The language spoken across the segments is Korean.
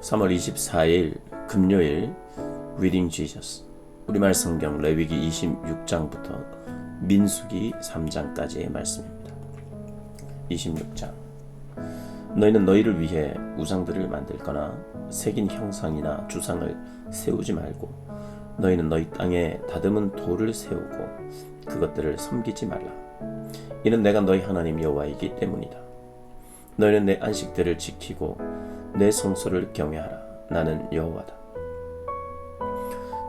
3월 24일 금요일 리딩 지저스 우리말 성경 레위기 26장부터 민수기 3장까지의 말씀입니다. 26장 너희는 너희를 위해 우상들을 만들거나 새긴 형상이나 주상을 세우지 말고 너희는 너희 땅에 다듬은 돌을 세우고 그것들을 섬기지 말라. 이는 내가 너희 하나님 여호와이기 때문이다. 너희는 내 안식들을 지키고 내 성소를 경외하라. 나는 여호와다.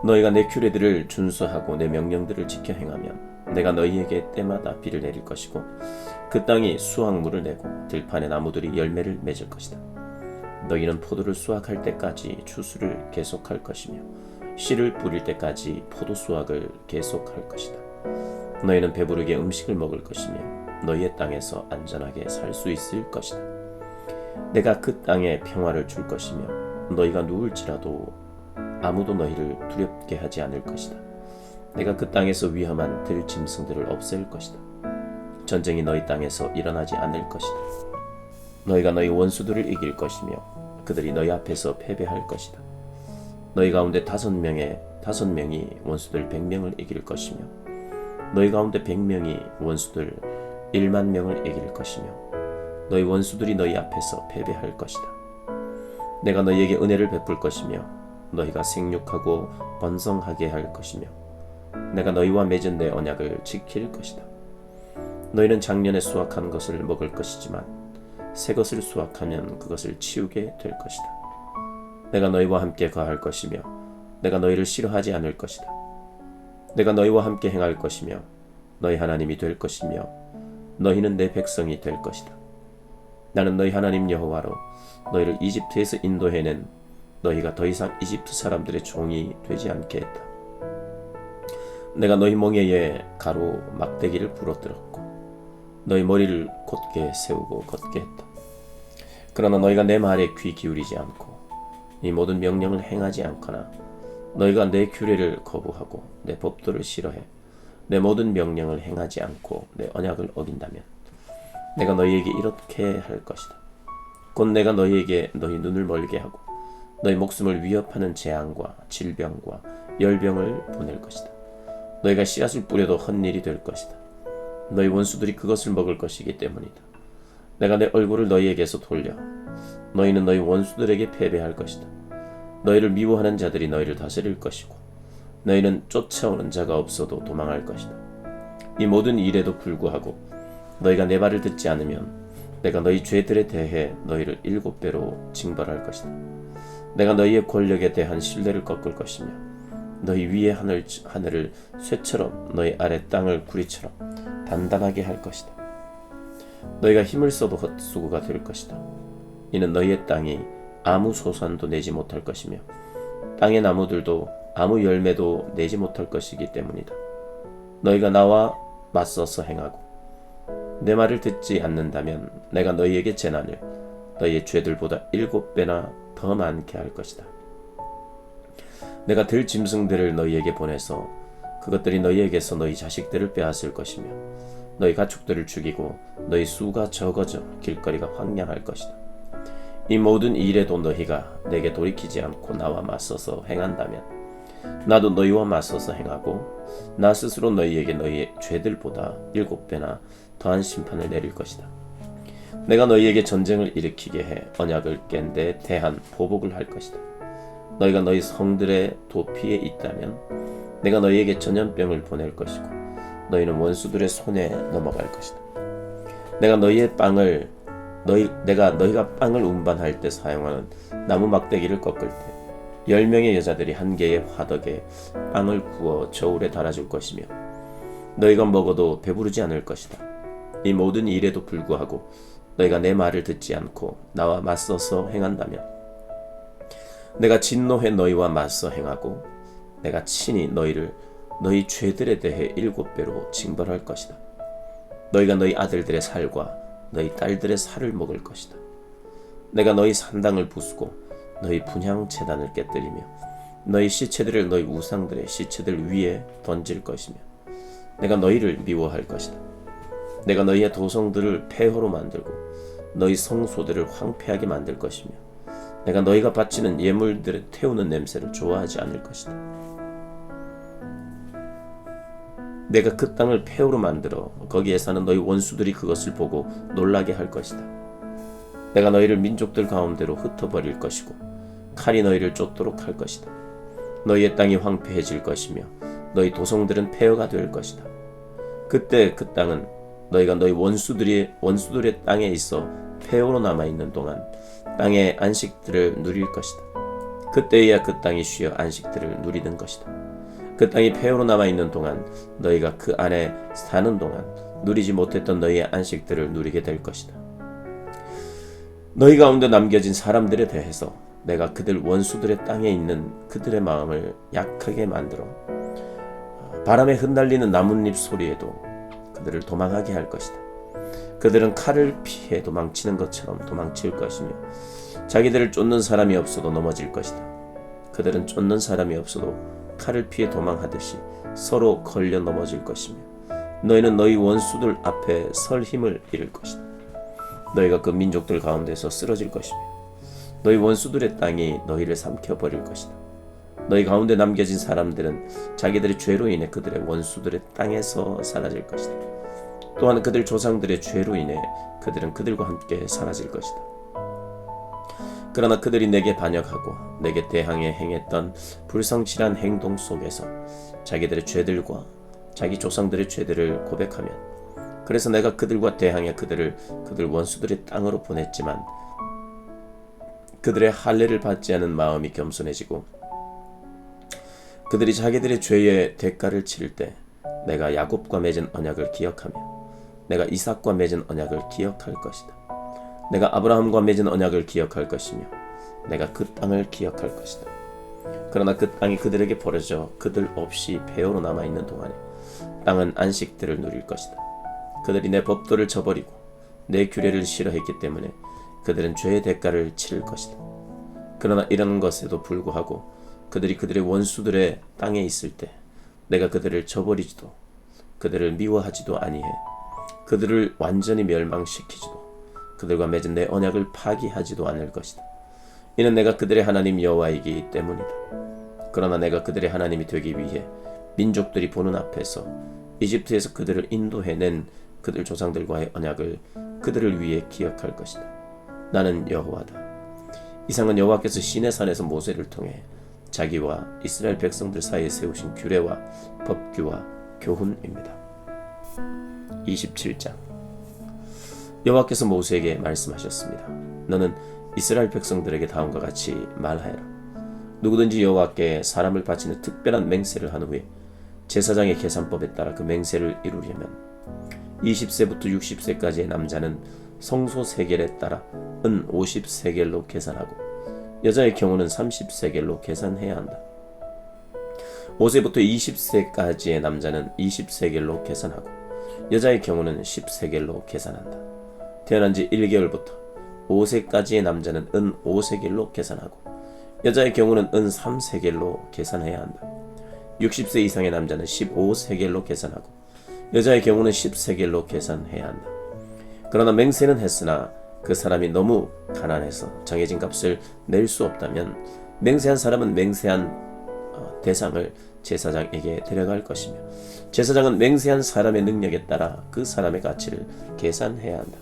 너희가 내 규례들을 준수하고 내 명령들을 지켜 행하면 내가 너희에게 때마다 비를 내릴 것이고 그 땅이 수확물을 내고 들판의 나무들이 열매를 맺을 것이다. 너희는 포도를 수확할 때까지 추수를 계속할 것이며 씨를 뿌릴 때까지 포도 수확을 계속할 것이다. 너희는 배부르게 음식을 먹을 것이며 너희의 땅에서 안전하게 살 수 있을 것이다. 내가 그 땅에 평화를 줄 것이며 너희가 누울지라도 아무도 너희를 두렵게 하지 않을 것이다. 내가 그 땅에서 위험한 들짐승들을 없앨 것이다. 전쟁이 너희 땅에서 일어나지 않을 것이다. 너희가 너희 원수들을 이길 것이며 그들이 너희 앞에서 패배할 것이다. 너희 가운데 5명이 원수들 100명을 이길 것이며 너희 가운데 100명이 원수들 1만 명을 이길 것이며 너희 원수들이 너희 앞에서 패배할 것이다. 내가 너희에게 은혜를 베풀 것이며 너희가 생육하고 번성하게 할 것이며 내가 너희와 맺은 내 언약을 지킬 것이다. 너희는 작년에 수확한 것을 먹을 것이지만 새 것을 수확하면 그것을 치우게 될 것이다. 내가 너희와 함께 거할 것이며 내가 너희를 싫어하지 않을 것이다. 내가 너희와 함께 행할 것이며 너희 하나님이 될 것이며 너희는 내 백성이 될 것이다. 나는 너희 하나님 여호와로 너희를 이집트에서 인도해낸 너희가 더 이상 이집트 사람들의 종이 되지 않게 했다. 내가 너희 멍에에 가로 막대기를 부러뜨렸고 너희 머리를 곧게 세우고 걷게 했다. 그러나 너희가 내 말에 귀 기울이지 않고 이 모든 명령을 행하지 않거나 너희가 내 규례를 거부하고 내 법도를 싫어해 내 모든 명령을 행하지 않고 내 언약을 어긴다면 내가 너희에게 이렇게 할 것이다. 곧 내가 너희에게 너희 눈을 멀게 하고 너희 목숨을 위협하는 재앙과 질병과 열병을 보낼 것이다. 너희가 씨앗을 뿌려도 헛일이 될 것이다. 너희 원수들이 그것을 먹을 것이기 때문이다. 내가 내 얼굴을 너희에게서 돌려 너희는 너희 원수들에게 패배할 것이다. 너희를 미워하는 자들이 너희를 다스릴 것이고 너희는 쫓아오는 자가 없어도 도망할 것이다. 이 모든 일에도 불구하고 너희가 내 말을 듣지 않으면 내가 너희 죄들에 대해 너희를 7배로 징벌할 것이다. 내가 너희의 권력에 대한 신뢰를 꺾을 것이며 너희 위의 하늘을 쇠처럼 너희 아래 땅을 구리처럼 단단하게 할 것이다. 너희가 힘을 써도 헛수고가 될 것이다. 이는 너희의 땅이 아무 소산도 내지 못할 것이며 땅의 나무들도 아무 열매도 내지 못할 것이기 때문이다. 너희가 나와 맞서서 행하고 내 말을 듣지 않는다면 내가 너희에게 재난을 너희의 죄들보다 7배나 더 많게 할 것이다. 내가 들짐승들을 너희에게 보내서 그것들이 너희에게서 너희 자식들을 빼앗을 것이며 너희 가축들을 죽이고 너희 수가 적어져 길거리가 황량할 것이다. 이 모든 일에도 너희가 내게 돌이키지 않고 나와 맞서서 행한다면 나도 너희와 맞서서 행하고 나 스스로 너희에게 너희의 죄들보다 7배나 더한 심판을 내릴 것이다. 내가 너희에게 전쟁을 일으키게 해 언약을 깬 데 대한 보복을 할 것이다. 너희가 너희 성들의 도피에 있다면 내가 너희에게 전염병을 보낼 것이고 너희는 원수들의 손에 넘어갈 것이다. 내가 너희가 빵을 운반할 때 사용하는 나무 막대기를 꺾을 때 10명의 여자들이 한 개의 화덕에 빵을 구워 저울에 달아줄 것이며 너희가 먹어도 배부르지 않을 것이다. 이 모든 일에도 불구하고 너희가 내 말을 듣지 않고 나와 맞서서 행한다면 내가 진노해 너희와 맞서 행하고 내가 친히 너희를 너희 죄들에 대해 7배로 징벌할 것이다. 너희가 너희 아들들의 살과 너희 딸들의 살을 먹을 것이다. 내가 너희 산당을 부수고 너희 분향 제단을 깨뜨리며 너희 시체들을 너희 우상들의 시체들 위에 던질 것이며 내가 너희를 미워할 것이다. 내가 너희의 도성들을 폐허로 만들고 너희 성소들을 황폐하게 만들 것이며 내가 너희가 바치는 예물들을 태우는 냄새를 좋아하지 않을 것이다. 내가 그 땅을 폐허로 만들어 거기에 사는 너희 원수들이 그것을 보고 놀라게 할 것이다. 내가 너희를 민족들 가운데로 흩어버릴 것이고 칼이 너희를 쫓도록 할 것이다. 너희의 땅이 황폐해질 것이며 너희 도성들은 폐허가 될 것이다. 그때 그 땅은 너희가 너희 원수들의 땅에 있어 폐허로 남아있는 동안 땅의 안식들을 누릴 것이다. 그때야 그 땅이 쉬어 안식들을 누리는 것이다. 그 땅이 폐허로 남아있는 동안 너희가 그 안에 사는 동안 누리지 못했던 너희의 안식들을 누리게 될 것이다. 너희 가운데 남겨진 사람들에 대해서 내가 그들 원수들의 땅에 있는 그들의 마음을 약하게 만들어 바람에 흩날리는 나뭇잎 소리에도 그들을 도망하게 할 것이다. 그들은 칼을 피해 도망치는 것처럼 도망칠 것이며 자기들을 쫓는 사람이 없어도 넘어질 것이다. 그들은 쫓는 사람이 없어도 칼을 피해 도망하듯이 서로 걸려 넘어질 것이며 너희는 너희 원수들 앞에 설 힘을 잃을 것이다. 너희가 그 민족들 가운데서 쓰러질 것이며 너희 원수들의 땅이 너희를 삼켜버릴 것이다. 너희 가운데 남겨진 사람들은 자기들의 죄로 인해 그들의 원수들의 땅에서 사라질 것이다. 또한 그들 조상들의 죄로 인해 그들은 그들과 함께 사라질 것이다. 그러나 그들이 내게 반역하고 내게 대항해 행했던 불성실한 행동 속에서 자기들의 죄들과 자기 조상들의 죄들을 고백하면, 그래서 내가 그들과 대항해 그들 원수들의 땅으로 보냈지만 그들의 할례를 받지 않은 마음이 겸손해지고 그들이 자기들의 죄의 대가를 치를 때 내가 야곱과 맺은 언약을 기억하며 내가 이삭과 맺은 언약을 기억할 것이다. 내가 아브라함과 맺은 언약을 기억할 것이며 내가 그 땅을 기억할 것이다. 그러나 그 땅이 그들에게 버려져 그들 없이 폐허로 남아있는 동안에 땅은 안식들을 누릴 것이다. 그들이 내 법도를 저버리고 내 규례를 싫어했기 때문에 그들은 죄의 대가를 치를 것이다. 그러나 이런 것에도 불구하고 그들이 그들의 원수들의 땅에 있을 때 내가 그들을 저버리지도 그들을 미워하지도 아니해 그들을 완전히 멸망시키지도 그들과 맺은 내 언약을 파기하지도 않을 것이다. 이는 내가 그들의 하나님 여호와이기 때문이다. 그러나 내가 그들의 하나님이 되기 위해 민족들이 보는 앞에서 이집트에서 그들을 인도해낸 그들 조상들과의 언약을 그들을 위해 기억할 것이다. 나는 여호와다. 이상은 여호와께서 시내산에서 모세를 통해 자기와 이스라엘 백성들 사이에 세우신 규례와 법규와 교훈입니다. 27장. 여호와께서 모세에게 말씀하셨습니다. 너는 이스라엘 백성들에게 다음과 같이 말하여라. 누구든지 여호와께 사람을 바치는 특별한 맹세를 한 후에 제사장의 계산법에 따라 그 맹세를 이루려면 20세부터 60세까지의 남자는 성소 세겔에 따라 은 50세겔로 계산하고 여자의 경우는 30세겔로 계산해야 한다. 5세부터 20세까지의 남자는 20세겔로 계산하고 여자의 경우는 10세겔로 계산한다. 태어난 지 1개월부터 5세까지의 남자는 은 5세겔로 계산하고 여자의 경우는 은 3세겔로 계산해야 한다. 60세 이상의 남자는 15세겔로 계산하고 여자의 경우는 10세겔로 계산해야 한다. 그러나 맹세는 했으나 그 사람이 너무 가난해서 정해진 값을 낼 수 없다면 맹세한 사람은 맹세한 대상을 제사장에게 데려갈 것이며 제사장은 맹세한 사람의 능력에 따라 그 사람의 가치를 계산해야 한다.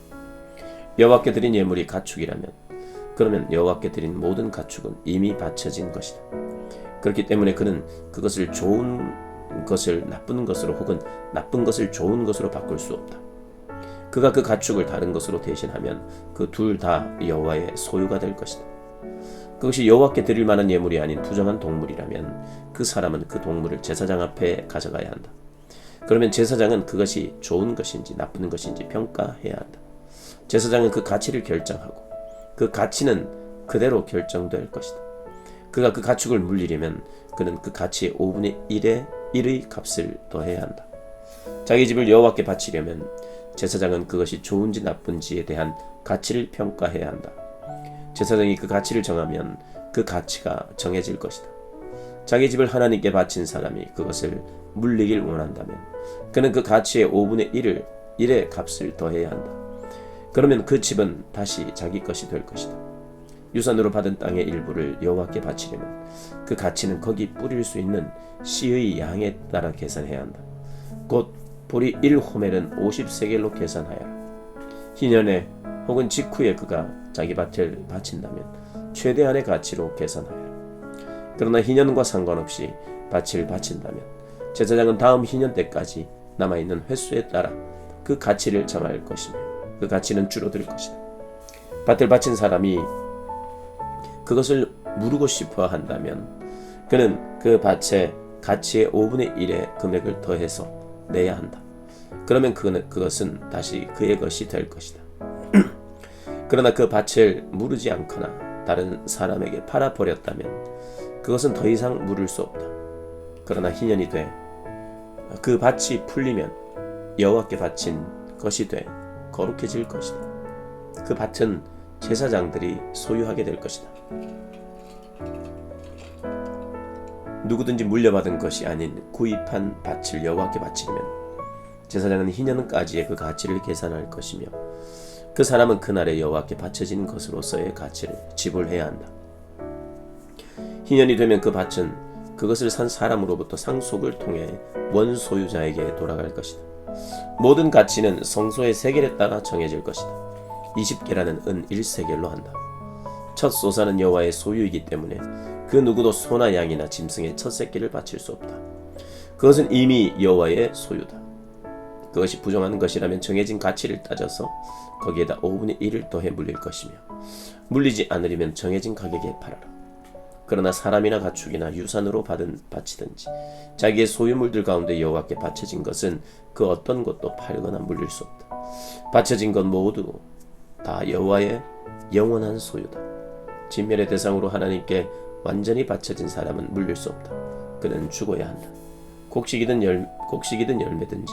여호와께 드린 예물이 가축이라면 그러면 여호와께 드린 모든 가축은 이미 바쳐진 것이다. 그렇기 때문에 그는 그것을 좋은 것을 나쁜 것으로 혹은 나쁜 것을 좋은 것으로 바꿀 수 없다. 그가 그 가축을 다른 것으로 대신하면 그 둘 다 여호와의 소유가 될 것이다. 그것이 여호와께 드릴 만한 예물이 아닌 부정한 동물이라면 그 사람은 그 동물을 제사장 앞에 가져가야 한다. 그러면 제사장은 그것이 좋은 것인지 나쁜 것인지 평가해야 한다. 제사장은 그 가치를 결정하고 그 가치는 그대로 결정될 것이다. 그가 그 가축을 물리려면 그는 그 가치의 5분의 1의 값을 더해야 한다. 자기 집을 여호와께 바치려면 제사장은 그것이 좋은지 나쁜지에 대한 가치를 평가해야 한다. 제사장이 그 가치를 정하면 그 가치가 정해질 것이다. 자기 집을 하나님께 바친 사람이 그것을 물리길 원한다면 그는 그 가치의 5분의 1의 값을 더해야 한다. 그러면 그 집은 다시 자기 것이 될 것이다. 유산으로 받은 땅의 일부를 여호와께 바치려면 그 가치는 거기 뿌릴 수 있는 씨의 양에 따라 계산해야 한다. 곧 보리 1호멜은 50세겔로 계산하여라. 희년에 혹은 직후에 그가 자기 밭을 바친다면 최대한의 가치로 계산하여라. 그러나 희년과 상관없이 밭을 바친다면 제사장은 다음 희년 때까지 남아있는 횟수에 따라 그 가치를 정할 것이며 그 가치는 줄어들 것이다. 밭을 바친 사람이 그것을 무르고 싶어 한다면 그는 그 밭의 가치의 5분의 1의 금액을 더해서 내야 한다. 그러면 그것은 다시 그의 것이 될 것이다. 그러나 그 밭을 무르지 않거나 다른 사람에게 팔아버렸다면 그것은 더 이상 물을 수 없다. 그러나 희년이 돼 그 밭이 풀리면 여호와께 바친 것이 돼 거룩해질 것이다. 그 밭은 제사장들이 소유하게 될 것이다. 누구든지 물려받은 것이 아닌 구입한 밭을 여호와께 바치려면 제사장은 희년까지의 그 가치를 계산할 것이며 그 사람은 그날에 여호와께 바쳐진 것으로서의 가치를 지불해야 한다. 희년이 되면 그 밭은 그것을 산 사람으로부터 상속을 통해 원소유자에게 돌아갈 것이다. 모든 가치는 성소의 세겔에 따라 정해질 것이다. 20개라는 은 1세겔로 한다. 첫 소사는 여호와의 소유이기 때문에 그 누구도 소나 양이나 짐승의 첫 새끼를 바칠 수 없다. 그것은 이미 여호와의 소유다. 그것이 부정한 것이라면 정해진 가치를 따져서 거기에다 5분의 1을 더해 물릴 것이며 물리지 않으려면 정해진 가격에 팔아라. 그러나 사람이나 가축이나 유산으로 받은 바치든지 자기의 소유물들 가운데 여호와께 바쳐진 것은 그 어떤 것도 팔거나 물릴 수 없다. 바쳐진 것 모두 다 여호와의 영원한 소유다. 진멸의 대상으로 하나님께 완전히 바쳐진 사람은 물릴 수 없다. 그는 죽어야 한다. 곡식이든 열매든지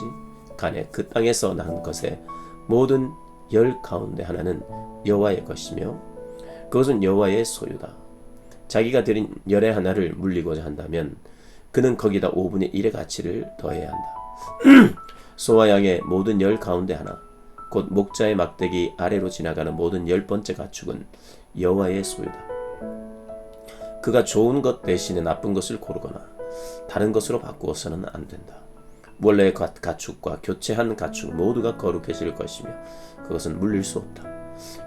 간에 그 땅에서 난 것의 모든 열 가운데 하나는 여호와의 것이며 그것은 여호와의 소유다. 자기가 드린 열의 하나를 물리고자 한다면 그는 거기다 5분의 1의 가치를 더해야 한다. 소와 양의 모든 열 가운데 하나, 곧 목자의 막대기 아래로 지나가는 모든 10번째 가축은 여호와의 소유다. 그가 좋은 것 대신에 나쁜 것을 고르거나 다른 것으로 바꾸어서는 안 된다. 원래의 가축과 교체한 가축 모두가 거룩해질 것이며 그것은 물릴 수 없다.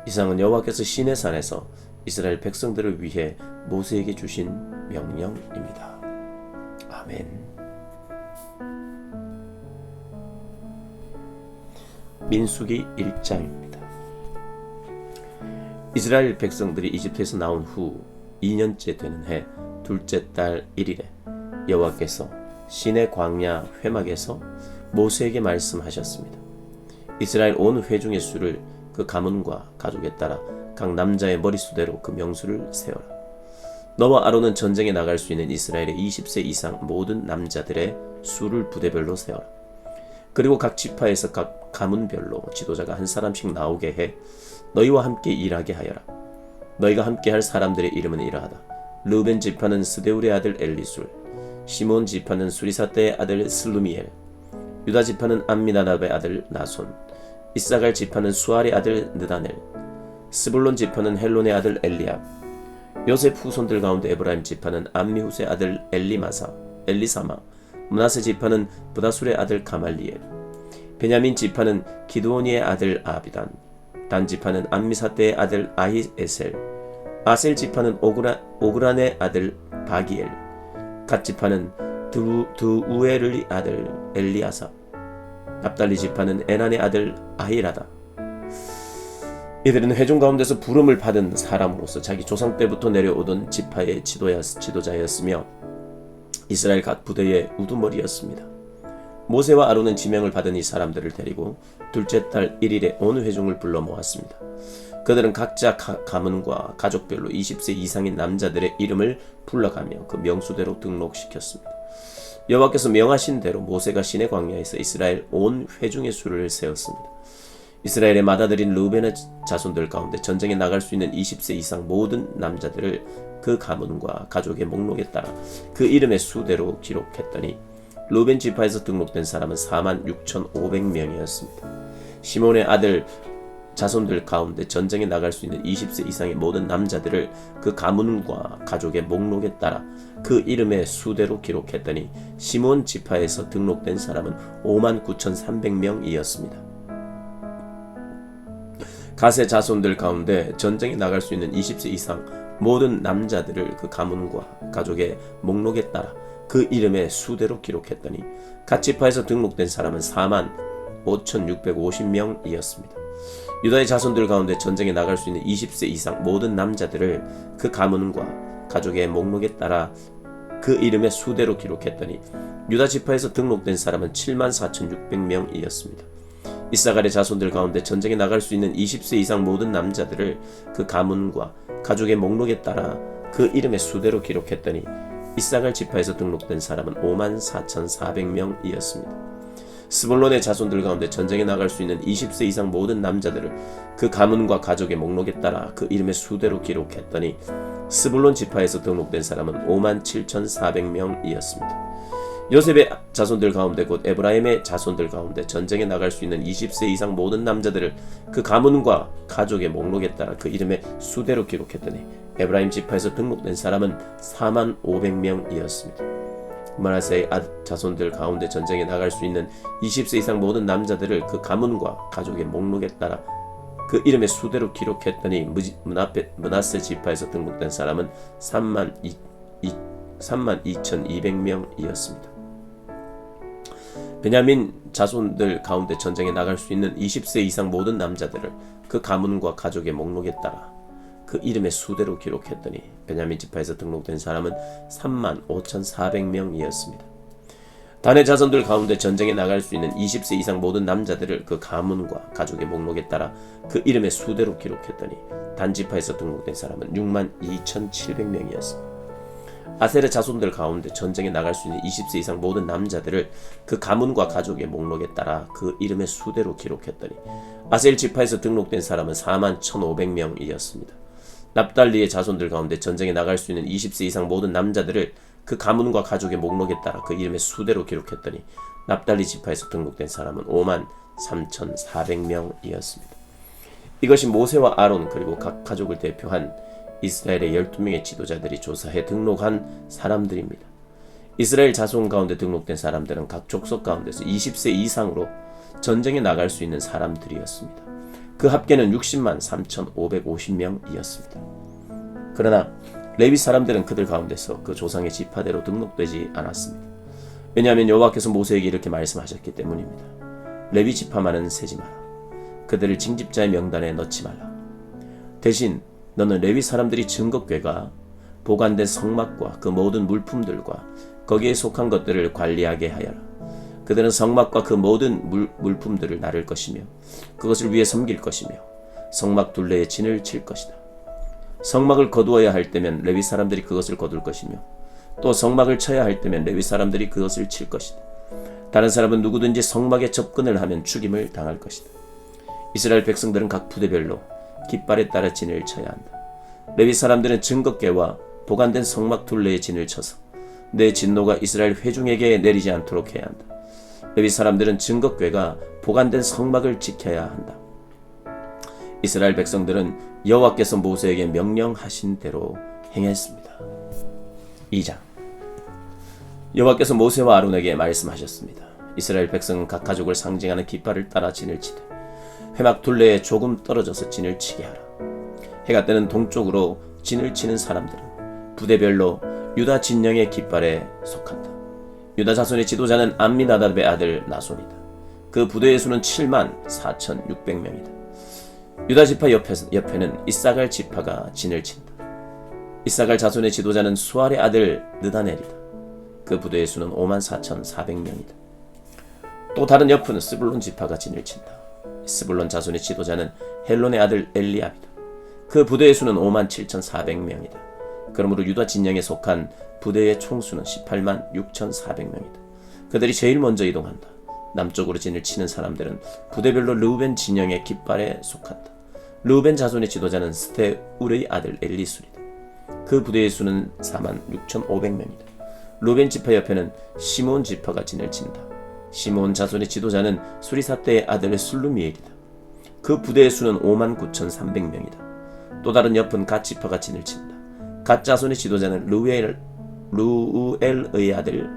이상은 여호와께서 시내 산에서 이스라엘 백성들을 위해 모세에게 주신 명령입니다. 아멘. 민수기 1장입니다. 이스라엘 백성들이 이집트에서 나온 후 2년째 되는 해 둘째 달 1일에 여호와께서 시내 광야 회막에서 모세에게 말씀하셨습니다. 이스라엘 온 회중의 수를 그 가문과 가족에 따라 각 남자의 머릿수대로 그 명수를 세워라. 너와 아론은 전쟁에 나갈 수 있는 이스라엘의 20세 이상 모든 남자들의 수를 부대별로 세워라. 그리고 각 지파에서 각 가문별로 지도자가 한 사람씩 나오게 해 너희와 함께 일하게 하여라. 너희가 함께 할 사람들의 이름은 이러하다. 르우벤 지파는 스데울의 아들 엘리술, 시몬 지파는 수리사떼의 아들 슬루미엘, 유다 지파는 암미나답의 아들 나손, 이사갈 지파는 수알의 아들 느다넬, 스불론 지파는 헬론의 아들 엘리압, 요셉 후손들 가운데 에브라임 지파는 암미후스의 아들 엘리사마, 므나세 지파는 브다술의 아들 가말리엘, 베냐민 지파는 기드오니의 아들 아비단, 단 지파는 암미사떼의 아들 아히에셀, 아셀 지파는 오그란의 아들 바기엘, 갓 지파는 드우엘의 아들 엘리아사, 납달리 지파는 에난의 아들 아히라다. 이들은 회중 가운데서 부름을 받은 사람으로서 자기 조상 때부터 내려오던 지파의 지도자였으며 이스라엘 각 부대의 우두머리였습니다. 모세와 아론은 지명을 받은 이 사람들을 데리고 둘째 달 1일에 온 회중을 불러 모았습니다. 그들은 각자 가문과 가족별로 20세 이상인 남자들의 이름을 불러가며 그 명수대로 등록시켰습니다. 여호와께서 명하신 대로 모세가 시내 광야에서 이스라엘 온 회중의 수를 세웠습니다. 이스라엘의 맏아들인 르우벤의 자손들 가운데 전쟁에 나갈 수 있는 20세 이상 모든 남자들을 그 가문과 가족의 목록에 따라 그 이름의 수대로 기록했더니 르우벤 지파에서 등록된 사람은 46,500명이었습니다. 시몬의 아들 자손들 가운데 전쟁에 나갈 수 있는 20세 이상의 모든 남자들을 그 가문과 가족의 목록에 따라 그 이름의 수대로 기록했더니 시므온 지파에서 등록된 사람은 59,300명이었습니다. 갓의 자손들 가운데 전쟁에 나갈 수 있는 20세 이상 모든 남자들을 그 가문과 가족의 목록에 따라 그 이름의 수대로 기록했더니 갓 지파에서 등록된 사람은 45,650명이었습니다. 유다의 자손들 가운데 전쟁에 나갈 수 있는 20세 이상 모든 남자들을 그 가문과 가족의 목록에 따라 그 이름의 수대로 기록했더니 유다 지파에서 등록된 사람은 74,600명이었습니다. 이사갈의 자손들 가운데 전쟁에 나갈 수 있는 20세 이상 모든 남자들을 그 가문과 가족의 목록에 따라 그 이름의 수대로 기록했더니 이사갈 지파에서 등록된 사람은 54,400명이었습니다. 스불론의 자손들 가운데 전쟁에 나갈 수 있는 20세 이상 모든 남자들을 그 가문과 가족의 목록에 따라 그 이름의 수대로 기록했더니 스불론 지파에서 등록된 사람은 57,400명이었습니다. 요셉의 자손들 가운데 곧 에브라임의 자손들 가운데 전쟁에 나갈 수 있는 20세 이상 모든 남자들을 그 가문과 가족의 목록에 따라 그 이름의 수대로 기록했더니 에브라임 지파에서 등록된 사람은 45,000명이었습니다. 므낫세의 자손들 가운데 전쟁에 나갈 수 있는 20세 이상 모든 남자들을 그 가문과 가족의 목록에 따라 그 이름의 수대로 기록했더니 므낫세 지파에서 등록된 사람은 32,200명이었습니다. 베냐민 자손들 가운데 전쟁에 나갈 수 있는 20세 이상 모든 남자들을 그 가문과 가족의 목록에 따라 그 이름의 수대로 기록했더니 베냐민 지파에서 등록된 사람은 35,400명이었습니다. 단의 자손들 가운데 전쟁에 나갈 수 있는 20세 이상 모든 남자들을 그 가문과 가족의 목록에 따라 그 이름의 수대로 기록했더니 단 지파에서 등록된 사람은 62,700명이었습니다. 아셀의 자손들 가운데 전쟁에 나갈 수 있는 20세 이상 모든 남자들을 그 가문과 가족의 목록에 따라 그 이름의 수대로 기록했더니 아셀 지파에서 등록된 사람은 41,500명이었습니다. 납달리의 자손들 가운데 전쟁에 나갈 수 있는 20세 이상 모든 남자들을 그 가문과 가족의 목록에 따라 그 이름의 수대로 기록했더니 납달리 지파에서 등록된 사람은 53,400명이었습니다. 이것이 모세와 아론 그리고 각 가족을 대표한 이스라엘의 12명의 지도자들이 조사해 등록한 사람들입니다. 이스라엘 자손 가운데 등록된 사람들은 각 족속 가운데서 20세 이상으로 전쟁에 나갈 수 있는 사람들이었습니다. 그 합계는 603,550명이었습니다. 그러나 레위 사람들은 그들 가운데서 그 조상의 지파대로 등록되지 않았습니다. 왜냐하면 여호와께서 모세에게 이렇게 말씀하셨기 때문입니다. 레위 지파만은 세지 마라. 그들을 징집자의 명단에 넣지 말라. 대신 너는 레위 사람들이 증거궤가 보관된 성막과 그 모든 물품들과 거기에 속한 것들을 관리하게 하여라. 그들은 성막과 그 모든 물품들을 나를 것이며 그것을 위해 섬길 것이며 성막 둘레에 진을 칠 것이다. 성막을 거두어야 할 때면 레위 사람들이 그것을 거둘 것이며 또 성막을 쳐야 할 때면 레위 사람들이 그것을 칠 것이다. 다른 사람은 누구든지 성막에 접근을 하면 죽임을 당할 것이다. 이스라엘 백성들은 각 부대별로 깃발에 따라 진을 쳐야 한다. 레위 사람들은 증거궤와 보관된 성막 둘레에 진을 쳐서 내 진노가 이스라엘 회중에게 내리지 않도록 해야 한다. 레위 사람들은 증거궤가 보관된 성막을 지켜야 한다. 이스라엘 백성들은 여호와께서 모세에게 명령하신 대로 행했습니다. 2장. 여호와께서 모세와 아론에게 말씀하셨습니다. 이스라엘 백성은 각 가족을 상징하는 깃발을 따라 진을 치되 회막 둘레에 조금 떨어져서 진을 치게 하라. 해가 뜨는 동쪽으로 진을 치는 사람들은 부대별로 유다 진영의 깃발에 속한다. 유다 자손의 지도자는 암미나답의 아들 나손이다. 그 부대의 수는 74,600명이다. 유다 지파 옆에는 이사갈 지파가 진을 친다. 이사갈 자손의 지도자는 수알의 아들 느다넬이다. 그 부대의 수는 54,400명이다. 또 다른 옆은 스불론 지파가 진을 친다. 스불론 자손의 지도자는 헬론의 아들 엘리압이다. 그 부대의 수는 57,400명이다. 그러므로 유다 진영에 속한 부대의 총수는 186,400명이다. 그들이 제일 먼저 이동한다. 남쪽으로 진을 치는 사람들은 부대별로 르우벤 진영의 깃발에 속한다. 르우벤 자손의 지도자는 스테울의 아들 엘리술이다. 그 부대의 수는 46,500명이다. 르우벤 지파 옆에는 시므온 지파가 진을 친다. 시므온 자손의 지도자는 수리사떼의 아들 술루미엘이다. 그 부대의 수는 59,300명이다. 또 다른 옆은 갓 지파가 진을 친다. 갓 자손의 지도자는 루엘의 아들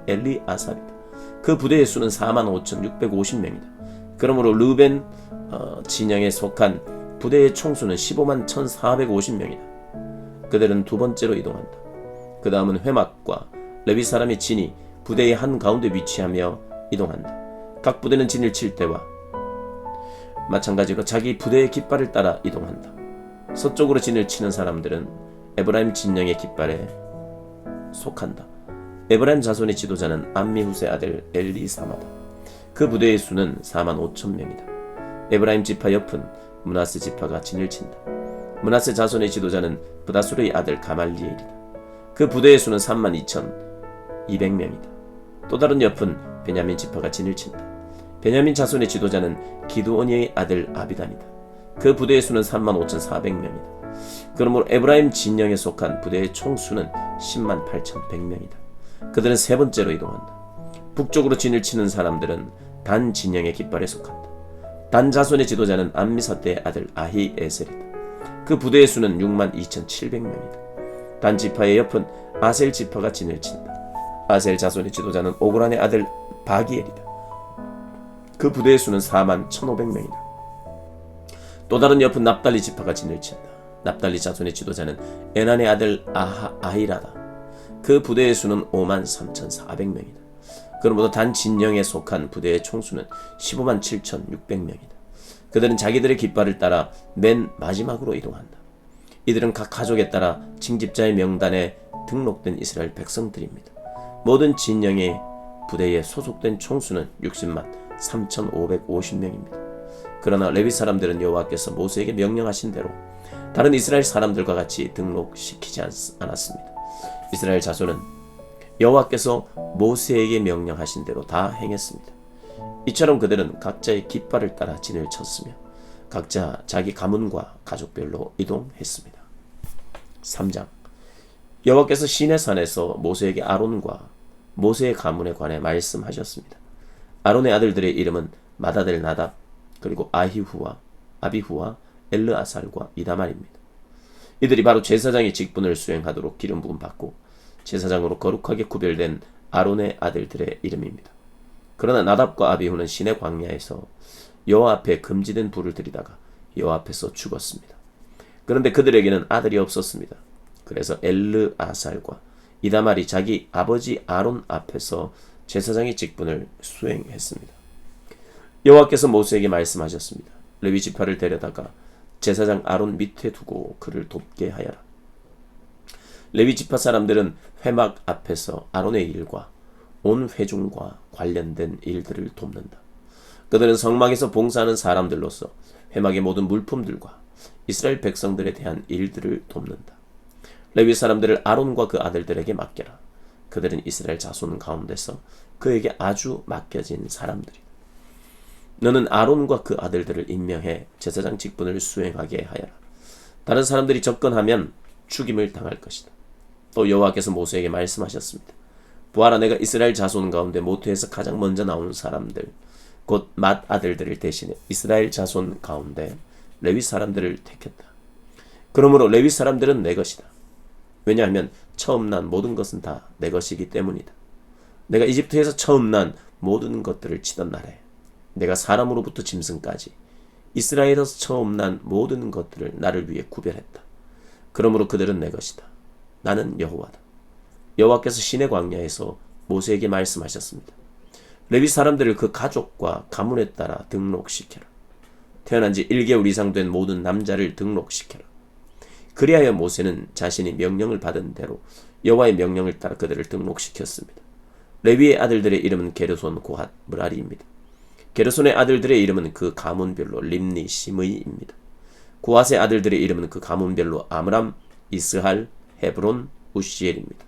엘리아삽이다. 그 부대의 수는 45,650명이다. 그러므로 르벤 진영에 속한 부대의 총수는 151,450명이다. 그들은 두 번째로 이동한다. 그 다음은 회막과 레위 사람의 진이 부대의 한가운데 위치하며 이동한다. 각 부대는 진을 칠 때와 마찬가지로 자기 부대의 깃발을 따라 이동한다. 서쪽으로 진을 치는 사람들은 에브라임 진영의 깃발에 속한다. 에브라임 자손의 지도자는 암미후세 아들 엘리사마다. 그 부대의 수는 45,000명이다. 에브라임 지파 옆은 므낫세 지파가 진을 친다. 므낫세 자손의 지도자는 브다술의 아들 가말리엘이다. 그 부대의 수는 32,200명이다. 또 다른 옆은 베냐민 지파가 진을 친다. 베냐민 자손의 지도자는 기드오니의 아들 아비단이다. 그 부대의 수는 35,400명이다. 그러므로 에브라임 진영에 속한 부대의 총수는 108,100명이다. 그들은 세 번째로 이동한다. 북쪽으로 진을 치는 사람들은 단 진영의 깃발에 속한다. 단 자손의 지도자는 암미사대의 아들 아히에셀이다. 그 부대의 수는 62,700명이다. 단 지파의 옆은 아셀 지파가 진을 친다. 아셀 자손의 지도자는 오그란의 아들 바기엘이다. 그 부대의 수는 41,500명이다. 또 다른 옆은 납달리 지파가 진을 친다. 납달리 자손의 지도자는 에난의 아들 아히라다. 그 부대의 수는 53,400명이다. 그러므로 단 진영에 속한 부대의 총수는 157,600명이다. 그들은 자기들의 깃발을 따라 맨 마지막으로 이동한다. 이들은 각 가족에 따라 징집자의 명단에 등록된 이스라엘 백성들입니다. 모든 진영의 부대에 소속된 총수는 603,550명입니다. 그러나 레위 사람들은 여호와께서 모세에게 명령하신 대로 다른 이스라엘 사람들과 같이 등록시키지 않았습니다. 이스라엘 자손은 여호와께서 모세에게 명령하신 대로 다 행했습니다. 이처럼 그들은 각자의 깃발을 따라 진을 쳤으며 각자 자기 가문과 가족별로 이동했습니다. 3장. 여호와께서 시내산에서 모세에게 아론과 모세의 가문에 관해 말씀하셨습니다. 아론의 아들들의 이름은 마다델 나답, 그리고 아비후와 엘르아살과 이다말입니다. 이들이 바로 제사장의 직분을 수행하도록 기름 부음 받고 제사장으로 거룩하게 구별된 아론의 아들들의 이름입니다. 그러나 나답과 아비후는 시내 광야에서 여호와 앞에 금지된 불을 들이다가 여호와 앞에서 죽었습니다. 그런데 그들에게는 아들이 없었습니다. 그래서 엘르아살과 이다말이 자기 아버지 아론 앞에서 제사장의 직분을 수행했습니다. 여호와께서 모세에게 말씀하셨습니다. 레위 지파를 데려다가 제사장 아론 밑에 두고 그를 돕게 하여라. 레위 지파 사람들은 회막 앞에서 아론의 일과 온 회중과 관련된 일들을 돕는다. 그들은 성막에서 봉사하는 사람들로서 회막의 모든 물품들과 이스라엘 백성들에 대한 일들을 돕는다. 레위 사람들을 아론과 그 아들들에게 맡겨라. 그들은 이스라엘 자손 가운데서 그에게 아주 맡겨진 사람들이다. 너는 아론과 그 아들들을 임명해 제사장 직분을 수행하게 하여라. 다른 사람들이 접근하면 죽임을 당할 것이다. 또 여호와께서 모세에게 말씀하셨습니다. 보아라, 내가 이스라엘 자손 가운데 모태에서 가장 먼저 나온 사람들 곧 맏 아들들을 대신해 이스라엘 자손 가운데 레위 사람들을 택했다. 그러므로 레위 사람들은 내 것이다. 왜냐하면 처음 난 모든 것은 다 내 것이기 때문이다. 내가 이집트에서 처음 난 모든 것들을 치던 날에 내가 사람으로부터 짐승까지 이스라엘에서 처음 난 모든 것들을 나를 위해 구별했다. 그러므로 그들은 내 것이다. 나는 여호와다. 여호와께서 시내 광야에서 모세에게 말씀하셨습니다. 레위 사람들을 그 가족과 가문에 따라 등록시켜라. 태어난 지 1개월 이상 된 모든 남자를 등록시켜라. 그리하여 모세는 자신이 명령을 받은 대로 여호와의 명령을 따라 그들을 등록시켰습니다. 레위의 아들들의 이름은 게르손, 고핫, 므라리입니다. 게르손의 아들들의 이름은 그 가문별로 림니, 시므이입니다. 고핫의 아들들의 이름은 그 가문별로 아므람, 이스할, 헤브론, 우시엘입니다.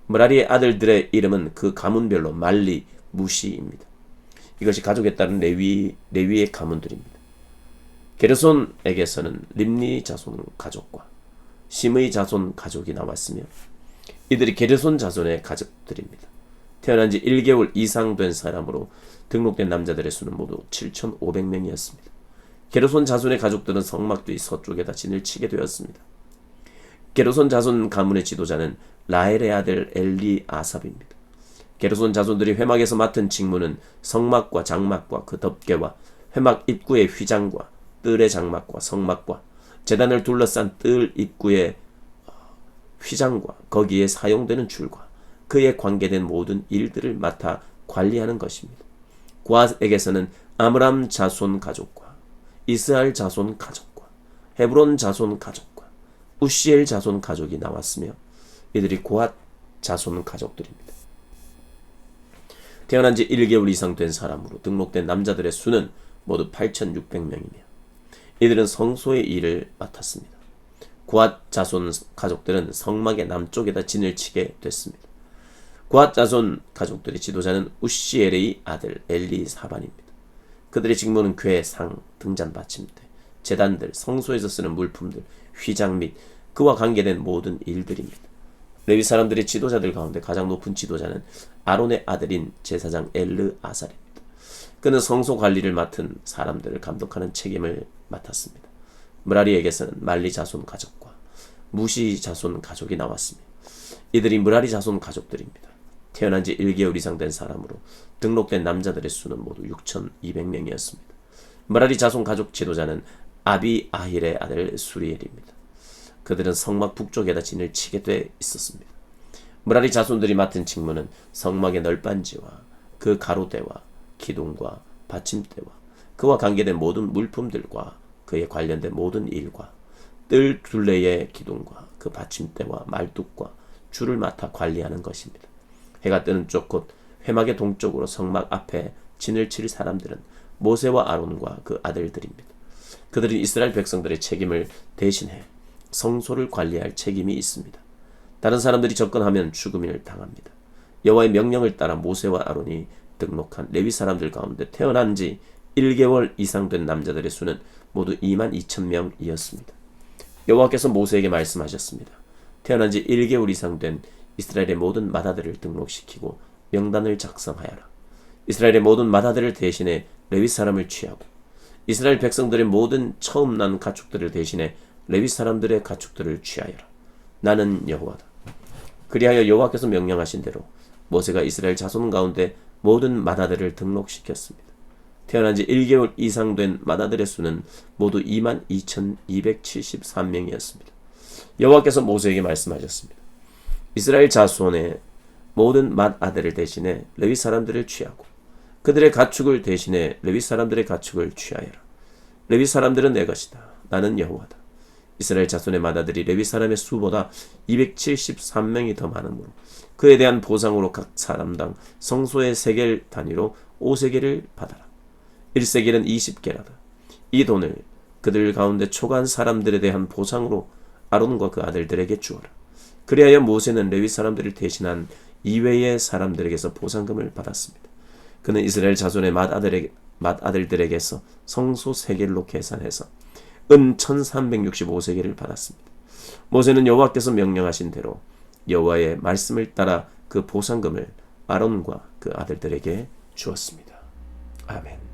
므라리의 아들들의 이름은 그 가문별로 말리, 무시입니다. 이것이 가족에 따른 레위의 가문들입니다. 게르손에게서는 림니 자손 가족과 시므이 자손 가족이 나왔으며 이들이 게르손 자손의 가족들입니다. 태어난 지 1개월 이상 된 사람으로 등록된 남자들의 수는 모두 7,500명이었습니다. 게르손 자손의 가족들은 성막 뒤 서쪽에다 진을 치게 되었습니다. 게르손 자손 가문의 지도자는 라헬의 아들 엘리아삽입니다. 게르손 자손들이 회막에서 맡은 직무는 성막과 장막과 그 덮개와 회막 입구의 휘장과 뜰의 장막과 성막과 제단을 둘러싼 뜰 입구의 휘장과 거기에 사용되는 줄과 그에 관계된 모든 일들을 맡아 관리하는 것입니다. 고앗에게서는 아므람 자손 가족과 이스라엘 자손 가족과 헤브론 자손 가족과 우시엘 자손 가족이 나왔으며 이들이 고앗 자손 가족들입니다. 태어난 지 1개월 이상 된 사람으로 등록된 남자들의 수는 모두 8,600명이며 이들은 성소의 일을 맡았습니다. 고앗 자손 가족들은 성막의 남쪽에다 진을 치게 됐습니다. 고앗 자손 가족들의 지도자는 우시엘의 아들 엘리사반입니다. 그들의 직무는 궤, 상, 등잔 받침대, 제단들, 성소에서 쓰는 물품들, 휘장 및 그와 관계된 모든 일들입니다. 레위 사람들의 지도자들 가운데 가장 높은 지도자는 아론의 아들인 제사장 엘르아살입니다. 그는 성소 관리를 맡은 사람들을 감독하는 책임을 맡았습니다. 므라리에게서는 말리 자손 가족과 무시 자손 가족이 나왔으며 이들이 므라리 자손 가족들입니다. 태어난 지 1개월 이상 된 사람으로 등록된 남자들의 수는 모두 6,200명이었습니다. 므라리 자손 가족 지도자는 아비아힐의 아들 수리엘입니다. 그들은 성막 북쪽에다 진을 치게 돼 있었습니다. 므라리 자손들이 맡은 직무는 성막의 널빤지와 그 가로대와 기둥과 받침대와 그와 관계된 모든 물품들과 그에 관련된 모든 일과 뜰 둘레의 기둥과 그 받침대와 말뚝과 줄을 맡아 관리하는 것입니다. 해가 뜨는 쪽 곧 회막의 동쪽으로 성막 앞에 진을 칠 사람들은 모세와 아론과 그 아들들입니다. 그들은 이스라엘 백성들의 책임을 대신해 성소를 관리할 책임이 있습니다. 다른 사람들이 접근하면 죽음을 당합니다. 여호와의 명령을 따라 모세와 아론이 등록한 레위 사람들 가운데 태어난 지 1개월 이상 된 남자들의 수는 모두 22,000명이었습니다. 여호와께서 모세에게 말씀하셨습니다. 태어난 지 1개월 이상 된 이스라엘의 모든 맏아들을 등록시키고 명단을 작성하여라. 이스라엘의 모든 맏아들을 대신해 레위 사람을 취하고 이스라엘 백성들의 모든 처음 난 가축들을 대신해 레위 사람들의 가축들을 취하여라. 나는 여호와다. 그리하여 여호와께서 명령하신 대로 모세가 이스라엘 자손 가운데 모든 맏아들을 등록시켰습니다. 태어난 지 1개월 이상 된 맏아들의 수는 모두 22,273명이었습니다. 여호와께서 모세에게 말씀하셨습니다. 이스라엘 자손의 모든 맏아들을 대신해 레위 사람들을 취하고 그들의 가축을 대신해 레위 사람들의 가축을 취하여라. 레위 사람들은 내 것이다. 나는 여호와다. 이스라엘 자손의 맏아들이 레위 사람의 수보다 273명이 더 많으므로 그에 대한 보상으로 각 사람당 성소의 세겔 단위로 5세겔을 받아라. 1세겔은 20개라다. 이 돈을 그들 가운데 초간 사람들에 대한 보상으로 아론과 그 아들들에게 주어라. 그리하여 모세는 레위 사람들을 대신한 이외의 사람들에게서 보상금을 받았습니다. 그는 이스라엘 자손의 맏아들들에게서 성소 세겔로 계산해서 은 1,365세겔을 받았습니다. 모세는 여호와께서 명령하신 대로 여호와의 말씀을 따라 그 보상금을 아론과 그 아들들에게 주었습니다. 아멘.